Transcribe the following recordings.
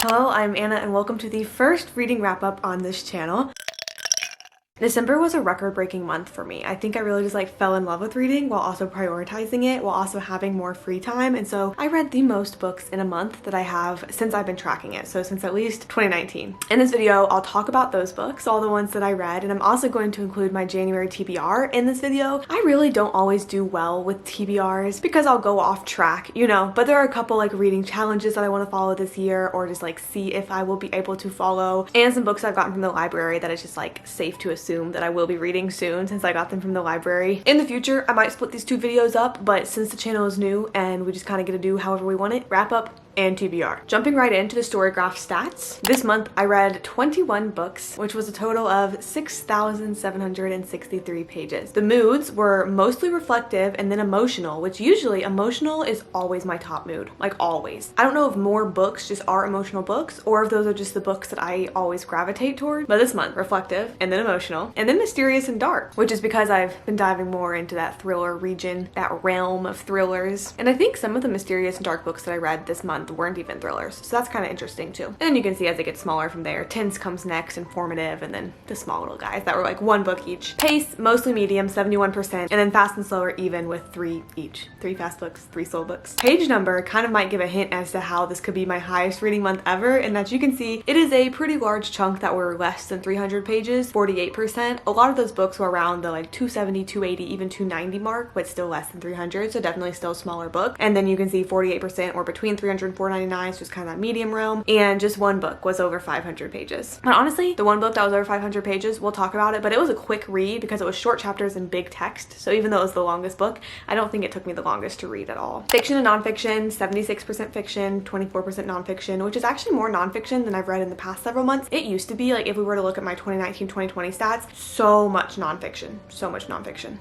Hello, I'm Anna and welcome to the first reading wrap up on this channel. December was a record-breaking month for me. I think I really just fell in love with reading while also prioritizing it, while also having more free time. And so I read the most books in a month that I have since I've been tracking it. So since at least 2019. In this video, I'll talk about those books, all the ones that I read, and I'm also going to include my January TBR in this video. I really don't always do well with TBRs because I'll go off track, but there are a couple reading challenges that I want to follow this year, or just see if I will be able to follow, and some books I've gotten from the library that it's just safe to assume that I will be reading soon since I got them from the library. In the future, I might split these two videos up, but since the channel is new and we just kind of get to do however we want it, wrap up and TBR. Jumping right into the Storygraph stats. This month I read 21 books, which was a total of 6,763 pages. The moods were mostly reflective and then emotional, which usually emotional is always my top mood, always. I don't know if more books just are emotional books or if those are just the books that I always gravitate toward, but this month reflective and then emotional and then mysterious and dark, which is because I've been diving more into that thriller region, that realm of thrillers. And I think some of the mysterious and dark books that I read this month weren't even thrillers, so that's kind of interesting too. And then you can see as it gets smaller from there, Tense comes next, Informative, and then the small little guys that were one book each. Pace, mostly medium, 71%, and then Fast and Slower even with 3 each. 3 fast books, 3 slow books. Page number kind of might give a hint as to how this could be my highest reading month ever, and that you can see it is a pretty large chunk that were less than 300 pages, 48%. A lot of those books were around the 270, 280, even 290 mark, but still less than 300, so definitely still a smaller book. And then you can see 48% were between 300 and 499, so just kind of that medium realm, and just one book was over 500 pages. But honestly, the one book that was over 500 pages, we'll talk about it, but it was a quick read because it was short chapters and big text, so even though it was the longest book, I don't think it took me the longest to read at all. Fiction and nonfiction, 76% fiction, 24% nonfiction, which is actually more nonfiction than I've read in the past several months. It used to be, if we were to look at my 2019-2020 stats, so much nonfiction.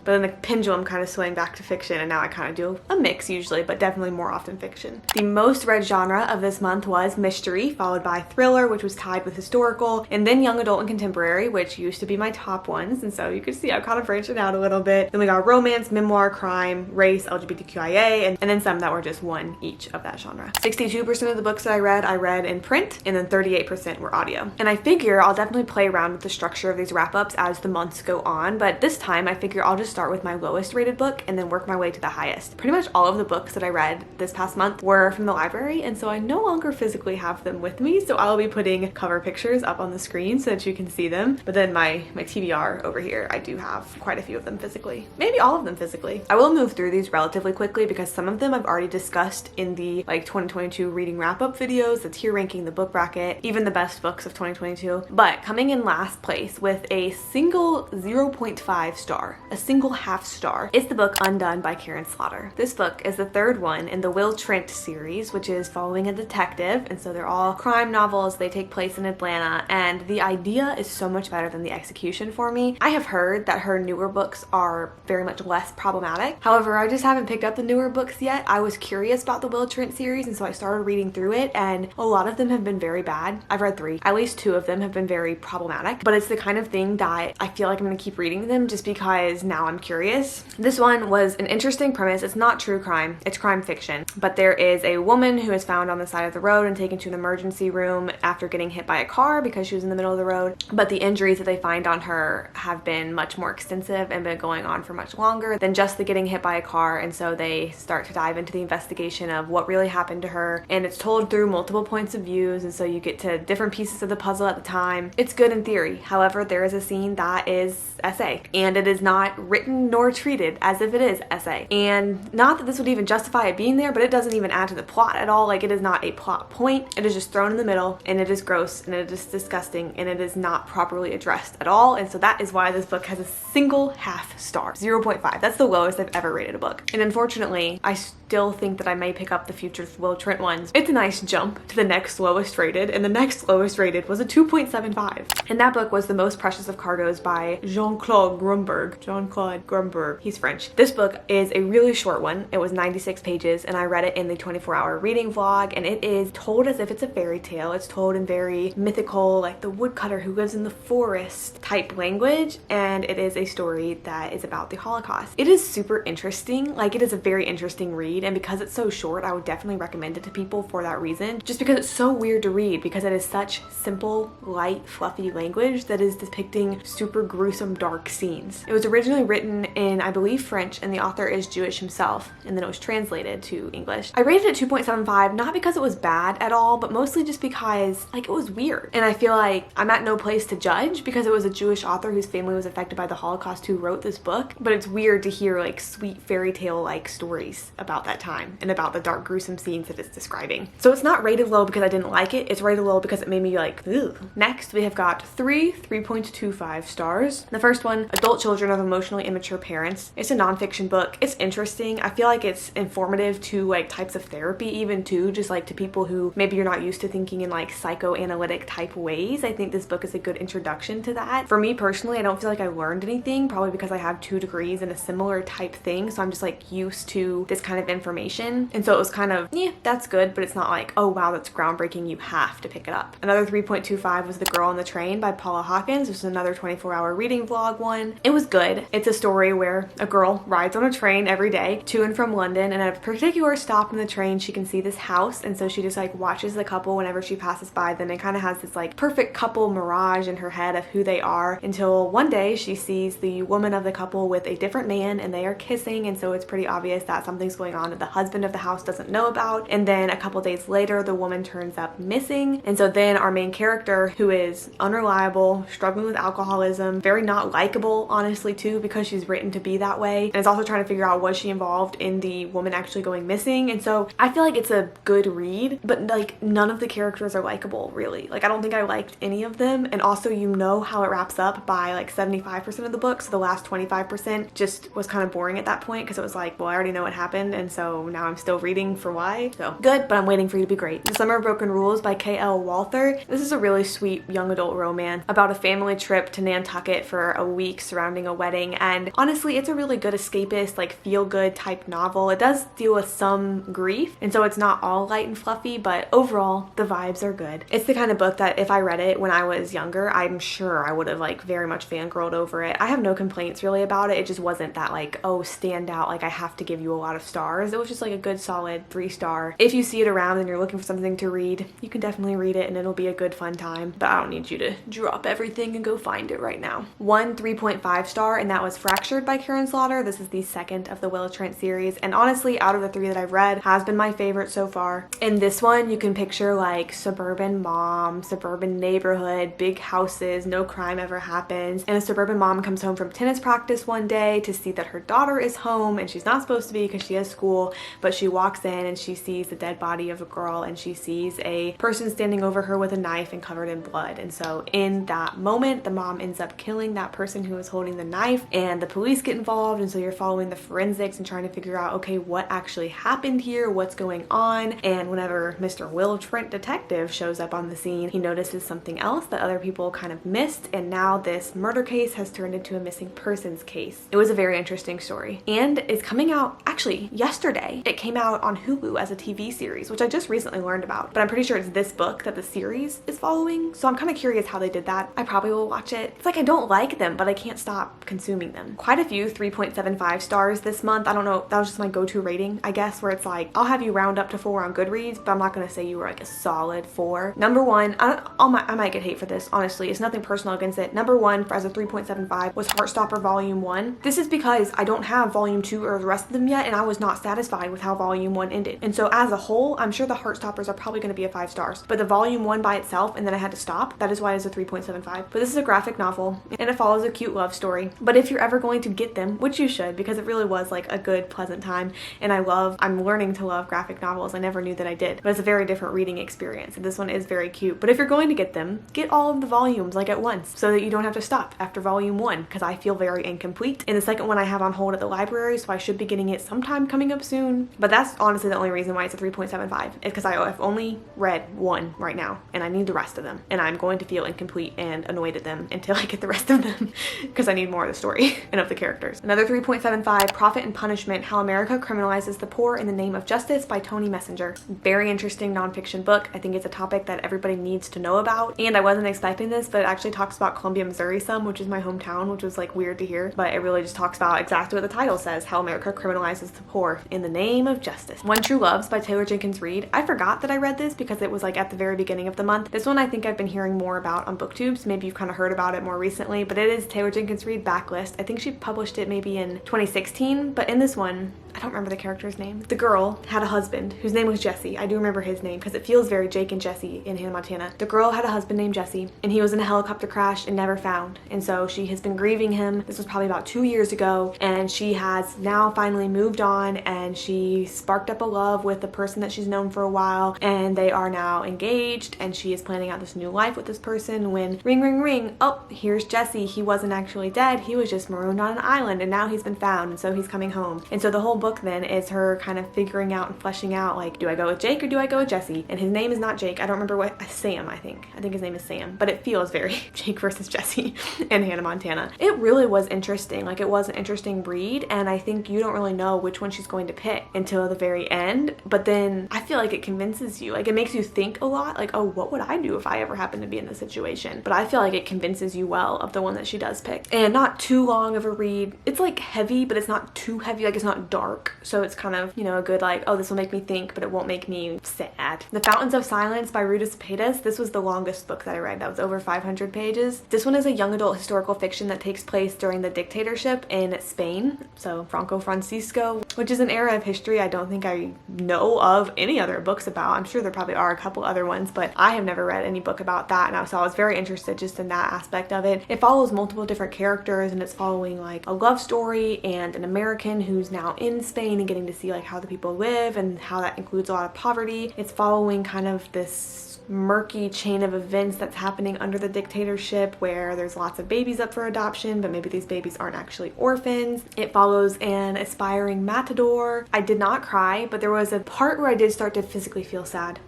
But then the pendulum kind of swung back to fiction, and now I kind of do a mix usually, but definitely more often fiction. The most read genre of this month was mystery, followed by thriller, which was tied with historical, and then young adult and contemporary, which used to be my top ones, and so you can see I'm kind of branching out a little bit. Then we got romance, memoir, crime, race, LGBTQIA, and then some that were just one each of that genre. 62% of the books that I read in print, and then 38% were audio. And I figure I'll definitely play around with the structure of these wrap-ups as the months go on, but this time I figure I'll just start with my lowest rated book and then work my way to the highest. Pretty much all of the books that I read this past month were from the library, and so I no longer physically have them with me, so I'll be putting cover pictures up on the screen so that you can see them. But then my TBR over here, I do have quite a few of them physically. Maybe all of them physically. I will move through these relatively quickly because some of them I've already discussed in the 2022 reading wrap-up videos, the tier ranking, the book bracket, even the best books of 2022. But coming in last place with a single 0.5 star, a single half star, is the book Undone by Karen Slaughter. This book is the third one in the Will Trent series, which is following a detective, and so they're all crime novels. They take place in Atlanta, and the idea is so much better than the execution for me. I have heard that her newer books are very much less problematic. However, I just haven't picked up the newer books yet. I was curious about the Will Trent series, and so I started reading through it, and a lot of them have been very bad. I've read 3. At least 2 of them have been very problematic, but it's the kind of thing that I feel like I'm gonna keep reading them just because now I'm curious. This one was an interesting premise. It's not true crime, it's crime fiction, but there is a woman who is found on the side of the road and taken to an emergency room after getting hit by a car because she was in the middle of the road, but the injuries that they find on her have been much more extensive and been going on for much longer than just the getting hit by a car, and so they start to dive into the investigation of what really happened to her, and it's told through multiple points of views, and so you get to different pieces of the puzzle at the time. It's good in theory. However, there is a scene that is essay, and it is not written nor treated as if it is essay, and not that this would even justify it being there, but it doesn't even add to the plot at all. It is not a plot point. It is just thrown in the middle, and it is gross, and it is disgusting, and it is not properly addressed at all, and so that is why this book has a single half star, 0.5. That's the lowest I've ever rated a book, and unfortunately I still think that I may pick up the future Will Trent ones. It's a nice jump to the next lowest rated, and the next lowest rated was a 2.75, and that book was The Most Precious of Cargoes by Jean-Claude Grumberg. He's French. This book is a really short one. It was 96 pages, and I read it in the 24-hour reading reading vlog, and it is told as if it's a fairy tale. It's told in very mythical, like the woodcutter who lives in the forest type language, and it is a story that is about the Holocaust. It is super interesting. Like, it is a very interesting read, and because it's so short, I would definitely recommend it to people for that reason. Just because it's so weird to read, because it is such simple, light, fluffy language that is depicting super gruesome, dark scenes. It was originally written in, I believe, French, and the author is Jewish himself, and then it was translated to English. I rated it 2.75, not because it was bad at all, but mostly just because, like, it was weird. And I feel like I'm at no place to judge because it was a Jewish author whose family was affected by the Holocaust who wrote this book, but it's weird to hear like sweet fairy tale like stories about that time and about the dark, gruesome scenes that it's describing. So it's not rated low because I didn't like it, it's rated low because it made me like, ugh. Next, we have got 3.25 stars. The first one, Adult Children of Emotionally Immature Parents. It's a nonfiction book. It's interesting. I feel like it's informative to like types of therapy even too, just like to people who maybe you're not used to thinking in like psychoanalytic type ways. I think this book is a good introduction to that. For me personally, I don't feel like I learned anything, probably because I have 2 degrees in a similar type thing, so I'm just like used to this kind of information, and so it was kind of, yeah, that's good, but it's not like, oh wow, that's groundbreaking, you have to pick it up. Another 3.25 was The Girl on the Train by Paula Hawkins. This is another 24-hour reading vlog one. It was good. It's a story where a girl rides on a train every day to and from London, and at a particular stop in the train she can see this house, and so she just like watches the couple whenever she passes by them, and kind of has this like perfect couple mirage in her head of who they are, until one day she sees the woman of the couple with a different man and they are kissing, and so it's pretty obvious that something's going on that the husband of the house doesn't know about. And then a couple days later the woman turns up missing, and so then our main character, who is unreliable, struggling with alcoholism, very not likable honestly too, because she's written to be that way, and is also trying to figure out, was she involved in the woman actually going missing. And so I feel like it's a good read, but like none of the characters are likable really. Like, I don't think I liked any of them, and also you know how it wraps up by like 75% of the book, so the last 25% just was kind of boring at that point because it was like, well, I already know what happened, and so now I'm still reading for why. So good, but I'm waiting for you to be great. The Summer of Broken Rules by K.L. Walther. This is a really sweet young adult romance about a family trip to Nantucket for a week surrounding a wedding, and honestly it's a really good escapist, like feel-good type novel. It does deal with some grief, and so it's not all light and fluffy, but overall the vibes are good. It's the kind of book that if I read it when I was younger, I'm sure I would have like very much fangirled over it. I have no complaints really about it. It just wasn't that like, oh, stand out, like I have to give you a lot of stars. It was just like a good solid 3-star. If you see it around and you're looking for something to read, you can definitely read it and it'll be a good fun time, but I don't need you to drop everything and go find it right now. One 3.5 star, and that was Fractured by Karen Slaughter. This is the second of the Willa Trent series, and honestly out of the 3 that I've read, has been my favorite so far. In this one you can picture like suburban mom, suburban neighborhood, big houses, no crime ever happens, and a suburban mom comes home from tennis practice one day to see that her daughter is home, and she's not supposed to be because she has school, but she walks in and she sees the dead body of a girl, and she sees a person standing over her with a knife and covered in blood. And so in that moment the mom ends up killing that person who was holding the knife, and the police get involved, and so you're following the forensics and trying to figure out, okay, what actually happened here, what's going on. And whenever Mr. Will Trent detective shows up on the scene, he notices something else that other people kind of missed, and now this murder case has turned into a missing persons case. It was a very interesting story, and it's coming out actually yesterday. It came out on Hulu as a TV series, which I just recently learned about, but I'm pretty sure it's this book that the series is following, so I'm kind of curious how they did that. I probably will watch it. It's like I don't like them, but I can't stop consuming them. Quite a few 3.75 stars this month. I don't know, that was just my go-to rating, I guess, where it's like, I'll have you round up to 4 on Goodreads, but I'm not gonna say you were like a solid 4. Number 1, I might get hate for this, honestly, it's nothing personal against it. Number 1 as a 3.75 was Heartstopper Volume 1. This is because I don't have Volume 2 or the rest of them yet, and I was not satisfied with how Volume 1 ended. And so as a whole, I'm sure the Heartstoppers are probably gonna be a 5 stars, but the Volume 1 by itself, and then I had to stop, that is why it's a 3.75. But this is a graphic novel, and it follows a cute love story. But if you're ever going to get them, which you should, because it really was like a good, pleasant time, and I'm learning to love graphic novels. I never knew that I did, but it's a very different reading experience, and this one is very cute. But if you're going to get them, get all of the volumes like at once, so that you don't have to stop after Volume 1, because I feel very incomplete. And the second one I have on hold at the library, so I should be getting it sometime coming up soon. But that's honestly the only reason why it's a 3.75, is because I've only read 1 right now, and I need the rest of them, and I'm going to feel incomplete and annoyed at them until I get the rest of them, because I need more of the story and of the characters. Another 3.75, Profit and Punishment: How America Criminalizes the Poor in the Name of Justice by Toni Honey Messenger. Very interesting nonfiction book. I think it's a topic that everybody needs to know about. And I wasn't expecting this, but it actually talks about Columbia, Missouri some, which is my hometown, which was like weird to hear. But it really just talks about exactly what the title says, how America criminalizes the poor in the name of justice. One True Loves by Taylor Jenkins Reid. I forgot that I read this because it was like at the very beginning of the month. This one I think I've been hearing more about on BookTube, so maybe you've kind of heard about it more recently, but it is Taylor Jenkins Reid backlist. I think she published it maybe in 2016, but in this one, I don't remember the character's name. The girl had a husband whose name was Jesse. I do remember his name because it feels very Jake and Jesse in Hannah Montana. The girl had a husband named Jesse, and he was in a helicopter crash and never found. And so she has been grieving him. This was probably about 2 years ago, and she has now finally moved on, and she sparked up a love with the person that she's known for a while, and they are now engaged, and she is planning out this new life with this person when ring, ring, ring. Oh, here's Jesse. He wasn't actually dead. He was just marooned on an island, and now he's been found, and so he's coming home. And so the whole book then is her kind of figuring out and fleshing out, like, do I go with Jake or do I go with Jesse? And his name is not Jake. I don't remember what, Sam, I think his name is Sam, but it feels very Jake versus Jesse in Hannah Montana. It really was interesting. Like, it was an interesting read, and I think you don't really know which one she's going to pick until the very end, but then I feel like it convinces you. Like, it makes you think a lot, like, oh, what would I do if I ever happened to be in this situation? But I feel like it convinces you well of the one that she does pick. And not too long of a read. It's like heavy, but it's not too heavy. Like, it's not dark, so it's kind of, you know, a good, like, oh, this will make me think, but it won't make me sad. The Fountains of Silence by Ruta Sepetys. This was the longest book that I read. That was over 500 pages. This one is a young adult historical fiction that takes place during the dictatorship in Spain, so Franco Francisco, which is an era of history I don't think I know of any other books about. I'm sure there probably are a couple other ones, but I have never read any book about that now, so I was very interested just in that aspect of it. It follows multiple different characters, and it's following like a love story and an American who's now in Spain and getting to see like how the people live and how that includes a lot of poverty. It's following kind of this murky chain of events that's happening under the dictatorship where there's lots of babies up for adoption, but maybe these babies aren't actually orphans. It follows an aspiring matador. I did not cry, but there was a part where I did start to physically feel sad.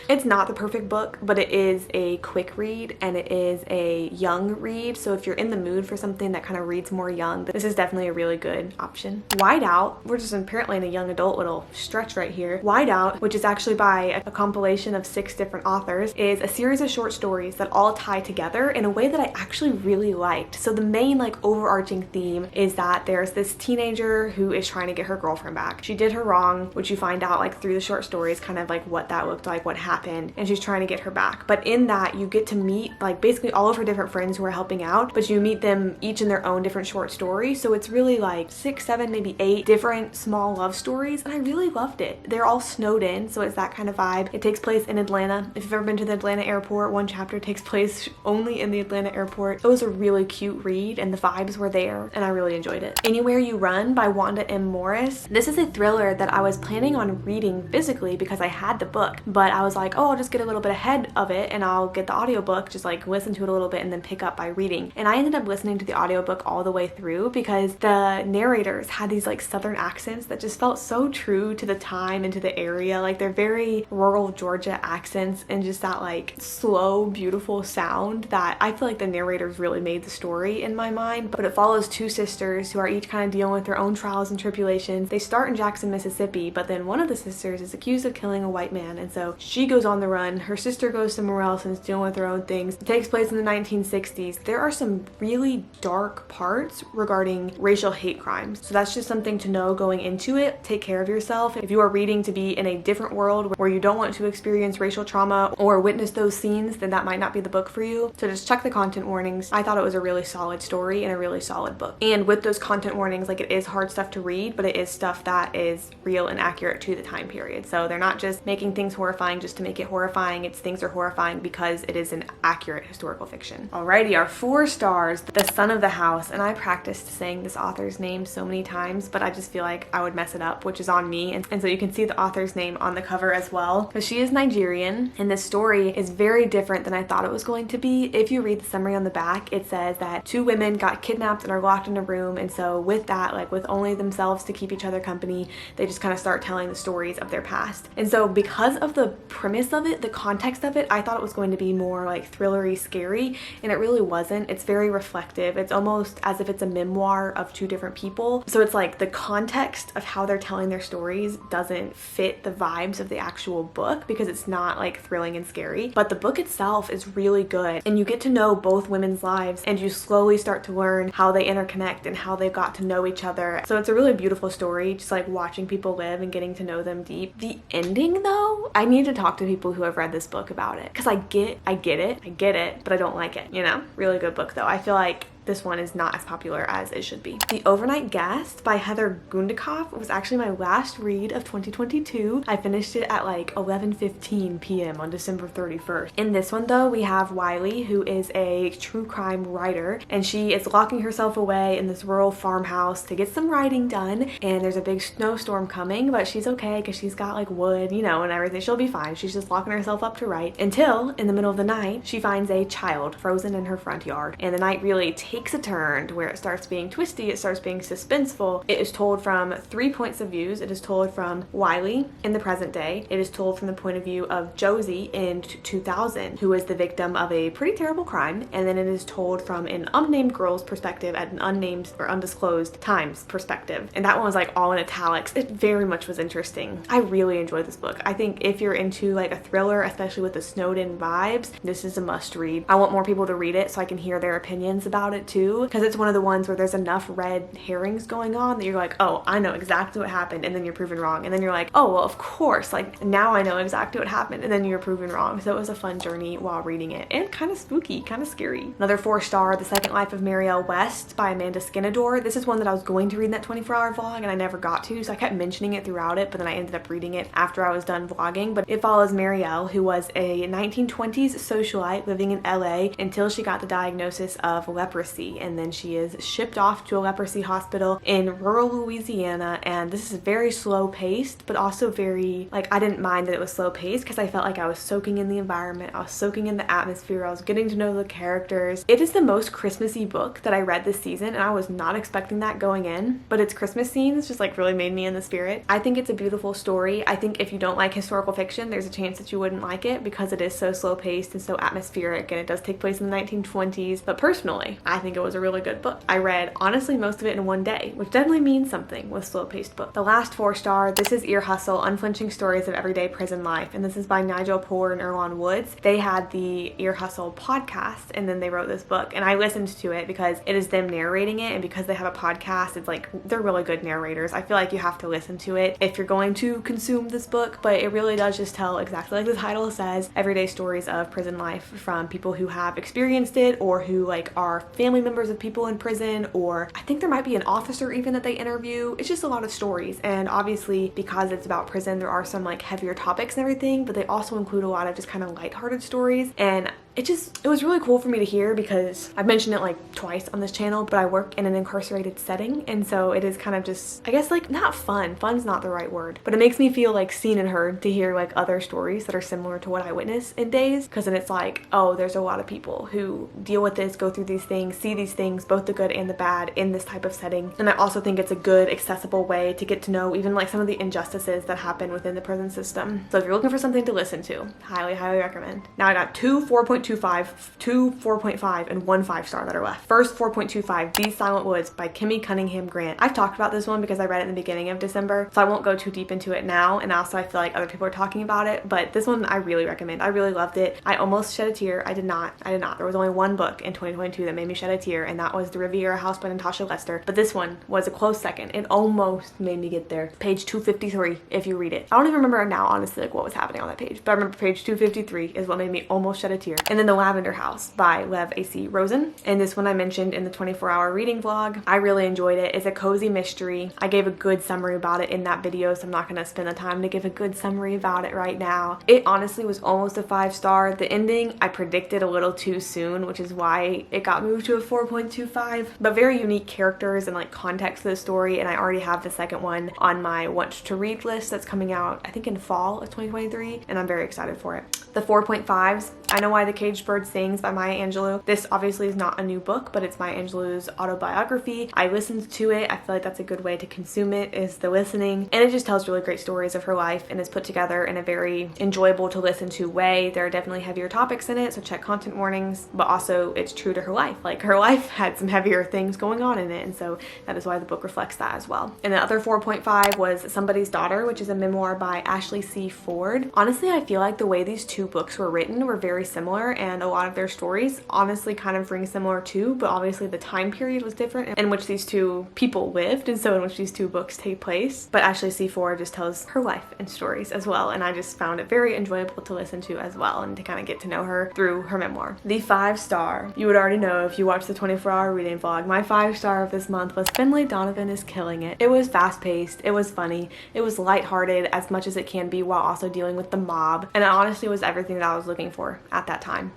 It's not the perfect book, but it is a quick read and it is a young read, so if you're in the mood for something that kind of reads more young, this is definitely a really good option. Wide Out, we're just apparently in a young adult little stretch right here. Wide Out, which is actually by a compilation of 6 different authors, is a series of short stories that all tie together in a way that I actually really liked. So the main like overarching theme is that there's this teenager who is trying to get her girlfriend back. She did her wrong, which you find out like through the short stories, kind of like what that looked like, what happened, and she's trying to get her back. But in that you get to meet like basically all of her different friends who are helping out, but you meet them each in their own different short stories. So it's really like 6, 7, maybe 8 different small love stories, and I really loved it. They're all snowed in, so it's that kind of vibe. It takes place in Atlanta. If you've ever been to the Atlanta airport, one chapter takes place only in the Atlanta airport. It was a really cute read and the vibes were there and I really enjoyed it. Anywhere You Run by Wanda M. Morris. This is a thriller that I was planning on reading physically because I had the book, but I was like, oh, I'll just get a little bit ahead of it and I'll get the audiobook, just like listen to it a little bit and then pick up by reading. And I ended up listening to the audiobook all the way through because the narrators had these like southern accents that just felt so true to the time and to the area. Like they're very rural Georgia accents and just that like slow, beautiful sound that I feel like the narrators really made the story in my mind. But it follows 2 sisters who are each kind of dealing with their own trials and tribulations. They start in Jackson, Mississippi, but then one of the sisters is accused of killing a white man, and so she goes on the run. Her sister goes somewhere else and is dealing with her own things. It takes place in the 1960s. There are some really dark parts regarding racial hate crimes, so that's just something to know going into it. Take care of yourself. If you are reading to be in a different world where you don't want to experience racial trauma or witness those scenes, then that might not be the book for you. So just check the content warnings. I thought it was a really solid story and a really solid book. And with those content warnings, like it is hard stuff to read, but it is stuff that is real and accurate to the time period. So they're not just making things horrifying just to make it horrifying. It's things are horrifying because it is an accurate historical fiction. Alrighty, our 4 stars, The Son of the House. And I practiced saying this author's name so many times, but I just feel like I would mess it up, which is on me. And so you can see the author's name on the cover as well. But she is Nigerian, and this story is very different than I thought it was going to be. If you read the summary on the back, it says that 2 women got kidnapped and are locked in a room, and so with that, like with only themselves to keep each other company, they just kind of start telling the stories of their past. And so because of the premise of it, the context of it, I thought it was going to be more like thrillery, scary, and it really wasn't. It's very reflective. It's almost as if it's a memoir of 2 different people. So it's like the context context of how they're telling their stories doesn't fit the vibes of the actual book because it's not like thrilling and scary, but the book itself is really good, and you get to know both women's lives and you slowly start to learn how they interconnect and how they got to know each other. So it's a really beautiful story, just like watching people live and getting to know them deep. The ending though, I need to talk to people who have read this book about it, because I get it, but I don't like it, you know? Really good book though. I feel like this one is not as popular as it should be. The Overnight Guest by Heather Gundikoff was actually my last read of 2022. I finished it at like 11:15 p.m. on December 31st. In this one though, we have Wiley, who is a true crime writer, and she is locking herself away in this rural farmhouse to get some writing done, and there's a big snowstorm coming, but she's okay because she's got like wood, you know, and everything. She'll be fine. She's just locking herself up to write until in the middle of the night, she finds a child frozen in her front yard, and the night really takes a turn to where it starts being twisty, it starts being suspenseful. It is told from 3 points of views. It is told from Wiley in the present day. It is told from the point of view of Josie in 2000, who is the victim of a pretty terrible crime, and then it is told from an unnamed girl's perspective at an unnamed or undisclosed time's perspective. And that one was like all in italics. It very much was interesting. I really enjoyed this book. I think if you're into like a thriller, especially with the snowed in vibes, this is a must read. I want more people to read it so I can hear their opinions about it too, because it's one of the ones where there's enough red herrings going on that you're like, oh, I know exactly what happened, and then you're proven wrong, and then you're like, oh, well, of course, like now I know exactly what happened, and then you're proven wrong. So it was a fun journey while reading it, and kind of spooky, kind of scary. Another 4-star, The Second Life of Marielle West by Amanda Skinador. This is one that I was going to read in that 24-hour vlog, and I never got to, so I kept mentioning it throughout it, but then I ended up reading it after I was done vlogging. But it follows Marielle, who was a 1920s socialite living in LA until she got the diagnosis of leprosy, and then she is shipped off to a leprosy hospital in rural Louisiana. And this is very slow paced, but also very, like, I didn't mind that it was slow paced because I felt like I was soaking in the environment, I was soaking in the atmosphere, I was getting to know the characters. It is the most Christmassy book that I read this season, and I was not expecting that going in, but its Christmas scenes just like really made me in the spirit. I think it's a beautiful story. I think if you don't like historical fiction, there's a chance that you wouldn't like it because it is so slow paced and so atmospheric, and it does take place in the 1920s. But personally, I think it was a really good book. I read honestly most of it in one day, which definitely means something with slow-paced books. The last 4-star, this is Ear Hustle, Unflinching Stories of Everyday Prison Life, and this is by Nigel Poor and Earlonne Woods. They had the Ear Hustle podcast, and then they wrote this book, and I listened to it because it is them narrating it, and because they have a podcast, it's like, they're really good narrators. I feel like you have to listen to it if you're going to consume this book, but it really does just tell, exactly like the title says, everyday stories of prison life from people who have experienced it or who like are family members of people in prison, or I think there might be an officer even that they interview. It's just a lot of stories, and obviously because it's about prison, there are some like heavier topics and everything, but they also include a lot of just kind of lighthearted stories. And it was really cool for me to hear because I've mentioned it like twice on this channel, but I work in an incarcerated setting, and so it is kind of just, I guess, like not fun. Fun's not the right word, but it makes me feel like seen and heard to hear like other stories that are similar to what I witness in Days, because then it's like, oh, there's a lot of people who deal with this, go through these things, see these things, both the good and the bad in this type of setting. And I also think it's a good, accessible way to get to know even like some of the injustices that happen within the prison system. So if you're looking for something to listen to, highly, highly recommend. Now I got 2 4.25, 2 4.5, and 1 5-star that are left. First, 4.25, These Silent Woods by Kimmy Cunningham Grant. I've talked about this one because I read it in the beginning of December, so I won't go too deep into it now, and also I feel like other people are talking about it, but this one I really recommend. I really loved it. I almost shed a tear. I did not. There was only one book in 2022 that made me shed a tear, and that was The Riviera House by Natasha Lester, but this one was a close second. It almost made me get there. Page 253 if you read it. I don't even remember now honestly like what was happening on that page, but I remember page 253 is what made me almost shed a tear. And then The Lavender House by Lev A.C. Rosen, and this one I mentioned in the 24-hour reading vlog. I really enjoyed it. It's a cozy mystery. I gave a good summary about it in that video, so I'm not going to spend the time to give a good summary about it right now. It honestly was almost a 5-star. The ending I predicted a little too soon, which is why it got moved to a 4.25, but very unique characters and like context to the story, and I already have the second one on my want to read list that's coming out I think in fall of 2023, and I'm very excited for it. The 4.5s, I know why the Caged Bird Sings by Maya Angelou. This obviously is not a new book, but it's Maya Angelou's autobiography. I listened to it. I feel like that's a good way to consume it, is the listening. And it just tells really great stories of her life and is put together in a very enjoyable to listen to way. There are definitely heavier topics in it, so check content warnings, but also it's true to her life. Like, her life had some heavier things going on in it, and so that is why the book reflects that as well. And the other 4.5 was Somebody's Daughter, which is a memoir by Ashley C. Ford. Honestly, I feel like the way these two books were written were very similar, and a lot of their stories honestly kind of ring similar too, but obviously the time period was different in which these two people lived, and so in which these two books take place. But Ashley C. Ford just tells her life and stories as well, and I just found it very enjoyable to listen to as well, and to kind of get to know her through her memoir. The 5-star, you would already know if you watched the 24-hour reading vlog, my 5-star of this month was Finlay Donovan Is Killing It. It was fast-paced, it was funny, it was lighthearted as much as it can be while also dealing with the mob, and it honestly was everything that I was looking for at that time,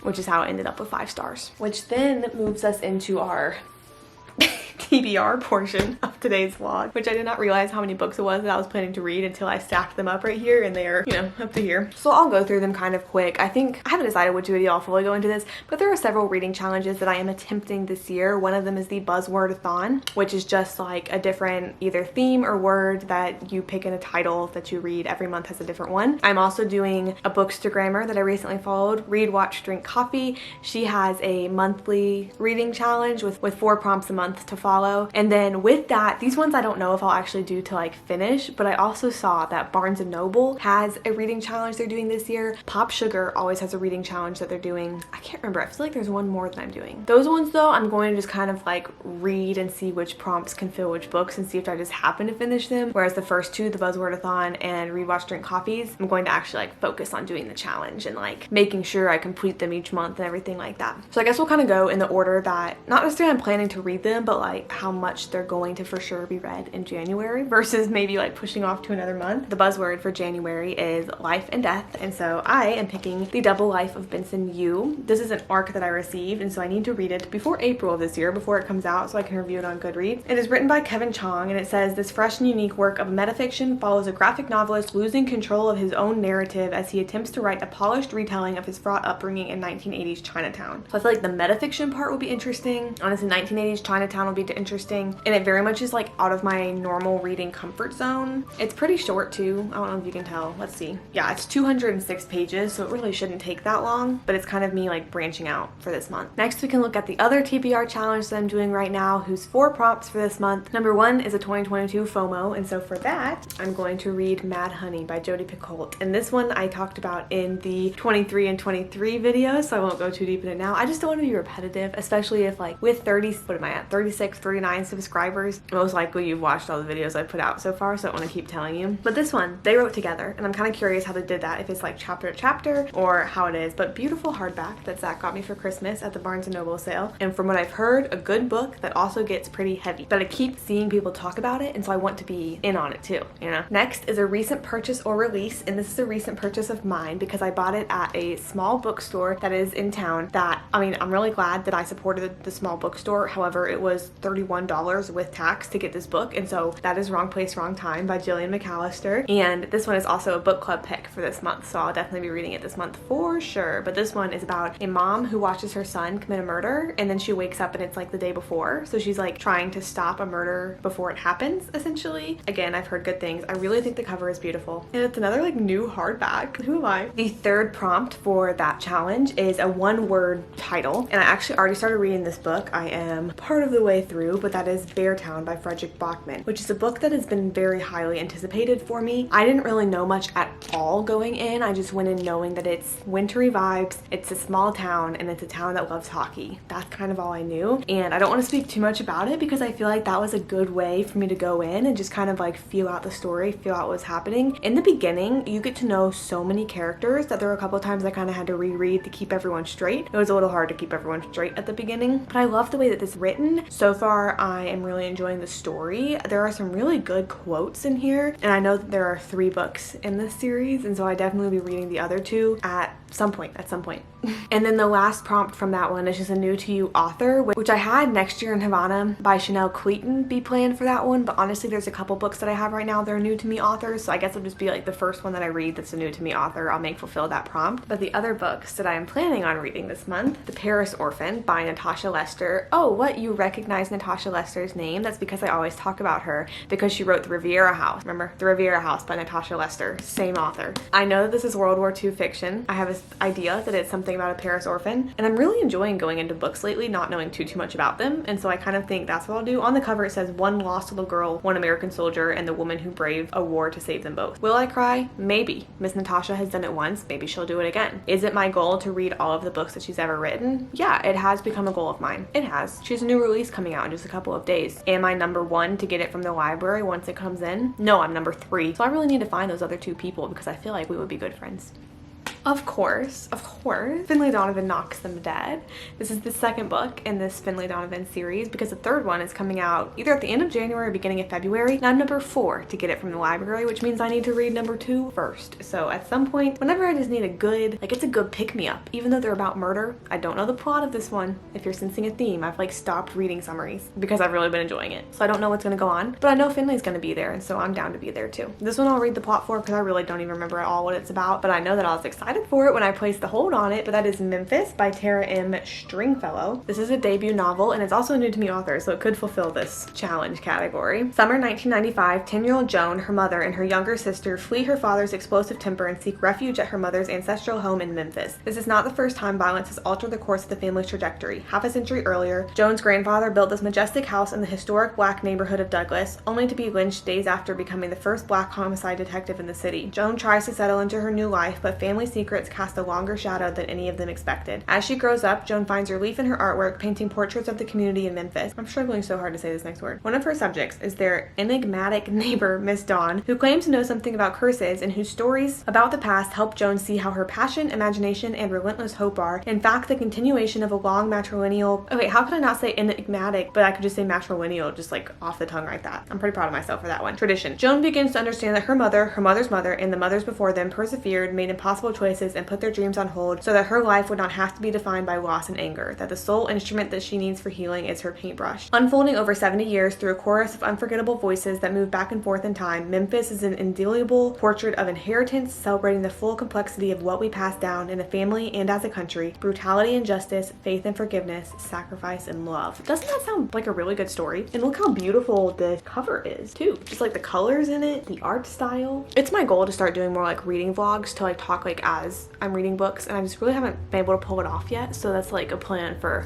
which is how it ended up with 5 stars. Which then moves us into our TBR portion of today's vlog, which I did not realize how many books it was that I was planning to read until I stacked them up right here, and they are, you know, up to here. So I'll go through them kind of quick. I think I haven't decided which video I'll fully go into this, but there are several reading challenges that I am attempting this year. One of them is the Buzzword-a-thon, which is just like a different either theme or word that you pick in a title that you read. Every month has a different one. I'm also doing a Bookstagrammer that I recently followed, Read, Watch, Drink, Coffee. She has a monthly reading challenge with 4 prompts a month to follow. And then with that, these ones I don't know if I'll actually do to like finish, but I also saw that Barnes & Noble has a reading challenge they're doing this year. Pop Sugar always has a reading challenge that they're doing. I can't remember. I feel like there's one more that I'm doing. Those ones though, I'm going to just kind of like read and see which prompts can fill which books and see if I just happen to finish them. Whereas the first two, the Buzzword-a-thon and Read, Watch, Drink, Coffees, I'm going to actually like focus on doing the challenge and like making sure I complete them each month and everything like that. So I guess we'll kind of go in the order that, not necessarily I'm planning to read them, but like how much they're going to for sure be read in January versus maybe like pushing off to another month. The buzzword for January is life and death, and so I am picking The Double Life of Benson Yu. This is an ARC that I received, and so I need to read it before April of this year, before it comes out, so I can review it on Goodreads. It is written by Kevin Chong, and it says, this fresh and unique work of metafiction follows a graphic novelist losing control of his own narrative as he attempts to write a polished retelling of his fraught upbringing in 1980s Chinatown. So I feel like the metafiction part will be interesting. Honestly, 1980s Chinatown will be interesting, and it very much is like out of my normal reading comfort zone. It's pretty short too. I don't know if you can tell. Let's see. Yeah, it's 206 pages, so it really shouldn't take that long, but it's kind of me like branching out for this month. Next, we can look at the other TBR challenge that I'm doing right now, whose 4 prompts for this month. Number 1 is a 2022 FOMO, and so for that, I'm going to read Mad Honey by Jodi Picoult. And this one I talked about in the 23 and 23 video, so I won't go too deep in it now. I just don't want to be repetitive, especially if like with 30, what am I at? 36, 39 subscribers. Most likely you've watched all the videos I put out so far, so I don't want to keep telling you. But this one, they wrote together, and I'm kind of curious how they did that, if it's like chapter to chapter or how it is. But beautiful hardback that Zach got me for Christmas at the Barnes & Noble sale. And from what I've heard, a good book that also gets pretty heavy. But I keep seeing people talk about it, and so I want to be in on it too, you know? Next is a recent purchase or release, and this is a recent purchase of mine because I bought it at a small bookstore that is in town that, I mean, I'm really glad that I supported the small bookstore. However, it was $31 with tax to get this book, and so that is Wrong Place, Wrong Time by Jillian McAllister. And this one is also a book club pick for this month, so I'll definitely be reading it this month for sure. But this one is about a mom who watches her son commit a murder, and then she wakes up and it's like the day before, so she's like trying to stop a murder before it happens, essentially. Again, I've heard good things. I really think the cover is beautiful, and it's another like new hardback. Who am I? The third prompt for that challenge is a 1-word title, and I actually already started reading this book. I am part of the way through, but that is Beartown by Frederick Bachman, which is a book that has been very highly anticipated for me. I didn't really know much at all going in. I just went in knowing that it's wintry vibes, it's a small town, and it's a town that loves hockey. That's kind of all I knew, and I don't want to speak too much about it because I feel like that was a good way for me to go in and just kind of like feel out the story, feel out what's happening. In the beginning, you get to know so many characters that there were a couple of times I kind of had to reread to keep everyone straight. It was a little hard to keep everyone straight at the beginning, but I love the way that this is written. So far, I am really enjoying the story. There are some really good quotes in here, and I know that there are 3 books in this series, and so I definitely will be reading the other 2 at some point. And then the last prompt from that one is just a new to you author, which I had Next Year in Havana by Chanel Cleaton be planned for that one, but honestly there's a couple books that I have right now that are new to me authors, so I guess it'll just be like the first one that I read that's a new to me author. I'll make fulfill that prompt. But the other books that I am planning on reading this month, The Paris Orphan by Natasha Lester. Oh, what? You recognize Natasha Lester's name? That's because I always talk about her because she wrote The Riviera House. Remember? The Riviera House by Natasha Lester. Same author. I know that this is World War II fiction. I have this idea that it's something about a Paris orphan, and I'm really enjoying going into books lately not knowing too much about them, and so I kind of think that's what I'll do. On the cover it says one lost little girl, one American soldier, and the woman who braved a war to save them both. Will I cry? Maybe. Miss Natasha has done it once, maybe she'll do it again. Is it my goal to read all of the books that she's ever written? Yeah, it has become a goal of mine. It has. She has a new release coming out in just a couple of days. Am I number 1 to get it from the library once it comes in? No, I'm number 3. So I really need to find those other 2 people because I feel like we would be good friends. Of course, Finlay Donovan Knocks Them Dead. This is the second book in this Finlay Donovan series because the third one is coming out either at the end of January or beginning of February. Now I'm number 4 to get it from the library, which means I need to read number 2 first. So at some point, whenever I just need a good, it's a good pick-me-up, even though they're about murder. I don't know the plot of this one. If you're sensing a theme, I've stopped reading summaries because I've really been enjoying it. So I don't know what's gonna go on, but I know Finlay's gonna be there, and so I'm down to be there too. This one I'll read the plot for because I really don't even remember at all what it's about, but I know that I was excited for it when I placed the hold on it, but that is Memphis by Tara M. Stringfellow. This is a debut novel, and it's also a new to me author, so it could fulfill this challenge category. Summer 1995, 10-year-old Joan, her mother, and her younger sister flee her father's explosive temper and seek refuge at her mother's ancestral home in Memphis. This is not the first time violence has altered the course of the family's trajectory. Half a century earlier, Joan's grandfather built this majestic house in the historic black neighborhood of Douglas, only to be lynched days after becoming the first black homicide detective in the city. Joan tries to settle into her new life, but family secrets cast a longer shadow than any of them expected. As she grows up, Joan finds relief in her artwork, painting portraits of the community in Memphis. I'm struggling so hard to say this next word. One of her subjects is their enigmatic neighbor, Miss Dawn, who claims to know something about curses and whose stories about the past help Joan see how her passion, imagination, and relentless hope are, in fact, the continuation of a long matrilineal... Okay, how could I not say enigmatic, but I could just say matrilineal, just off the tongue like that. I'm pretty proud of myself for that one. Tradition. Joan begins to understand that her mother, her mother's mother, and the mothers before them persevered, made impossible choices, and put their dreams on hold so that her life would not have to be defined by loss and anger, that the sole instrument that she needs for healing is her paintbrush. Unfolding over 70 years through a chorus of unforgettable voices that move back and forth in time, Memphis is an indelible portrait of inheritance, celebrating the full complexity of what we pass down in a family and as a country, brutality and justice, faith and forgiveness, sacrifice and love. Doesn't that sound like a really good story? And look how beautiful the cover is too. Just the colors in it, the art style. It's my goal to start doing more reading vlogs to talk as I'm reading books, and I just really haven't been able to pull it off yet, so that's a plan for,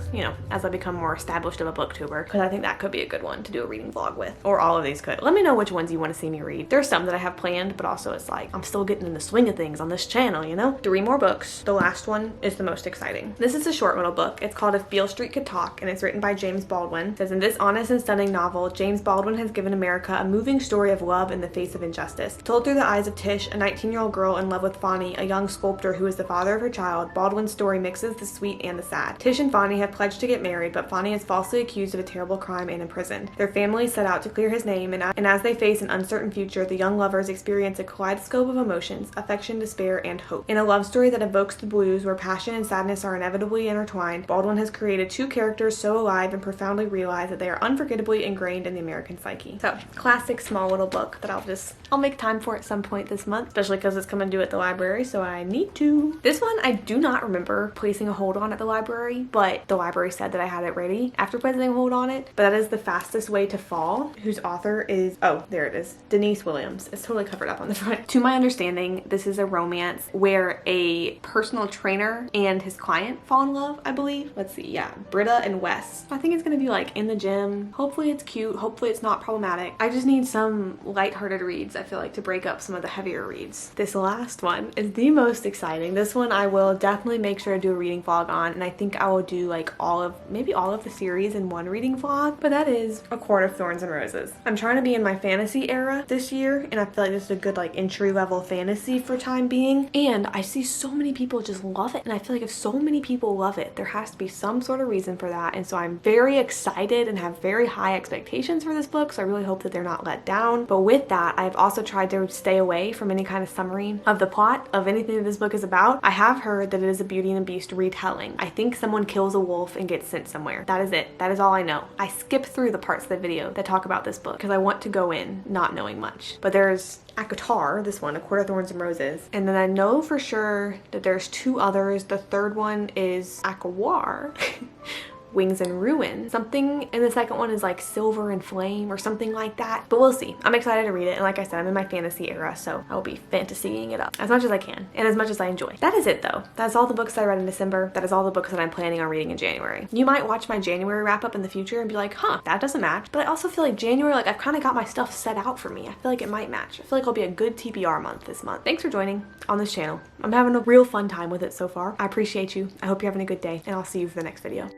as I become more established of a booktuber, because I think that could be a good one to do a reading vlog with, or all of these could. Let me know which ones you want to see me read. There's some that I have planned, but also it's I'm still getting in the swing of things on this channel, 3 more books. The last one is the most exciting. This is a short little book. It's called If Beale Street Could Talk, and it's written by James Baldwin. It says, in this honest and stunning novel, James Baldwin has given America a moving story of love in the face of injustice. Told through the eyes of Tish, a 19-year-old girl in love with Fonnie, a young sculptor who is the father of her child, Baldwin's story mixes the sweet and the sad. Tish and Fonnie have pledged to get married, but Fonnie is falsely accused of a terrible crime and imprisoned. Their families set out to clear his name, and as they face an uncertain future, the young lovers experience a kaleidoscope of emotions, affection, despair, and hope. In a love story that evokes the blues, where passion and sadness are inevitably intertwined, Baldwin has created 2 characters so alive and profoundly realized that they are unforgettably ingrained in the American psyche. So, classic small little book that I'll make time for at some point this month, especially because it's coming due at the library, so I need to. This one I do not remember placing a hold on at the library, but the library said that I had it ready after placing a hold on it. But that is The Fastest Way to Fall, whose author is, oh, there it is, Denise Williams. It's totally covered up on the front. To my understanding, this is a romance where a personal trainer and his client fall in love, I believe. Let's see, yeah, Britta and Wes. I think it's gonna be in the gym. Hopefully it's cute. Hopefully it's not problematic. I just need some lighthearted reads, I feel to break up some of the heavier reads. This last one is the most exciting. This one I will definitely make sure to do a reading vlog on, and I think I will do maybe all of the series in one reading vlog, but that is A Court of Thorns and Roses. I'm trying to be in my fantasy era this year, and I feel like this is a good entry level fantasy for time being, and I see so many people just love it, and I feel like if so many people love it, there has to be some sort of reason for that, and so I'm very excited and have very high expectations for this book, so I really hope that they're not let down. But with that, I've also tried to stay away from any kind of summary of the plot of anything that this this book is about. I have heard that it is a Beauty and the Beast retelling. I think someone kills a wolf and gets sent somewhere. That is it. That is all I know. I skip through the parts of the video that talk about this book because I want to go in not knowing much. But there's ACOTAR, this one, A Court of Thorns and Roses. And then I know for sure that there's 2 others. The third one is ACOWAR. Wings and Ruin. Something in the second one is like Silver and Flame or something like that. But we'll see. I'm excited to read it. And like I said, I'm in my fantasy era, so I will be fantasying it up as much as I can and as much as I enjoy. That is it though. That's all the books that I read in December. That is all the books that I'm planning on reading in January. You might watch my January wrap up in the future and be like, huh, that doesn't match. But I also feel like January, like I've kind of got my stuff set out for me. I feel like it might match. I feel like it'll be a good TBR month this month. Thanks for joining on this channel. I'm having a real fun time with it so far. I appreciate you. I hope you're having a good day and I'll see you for the next video.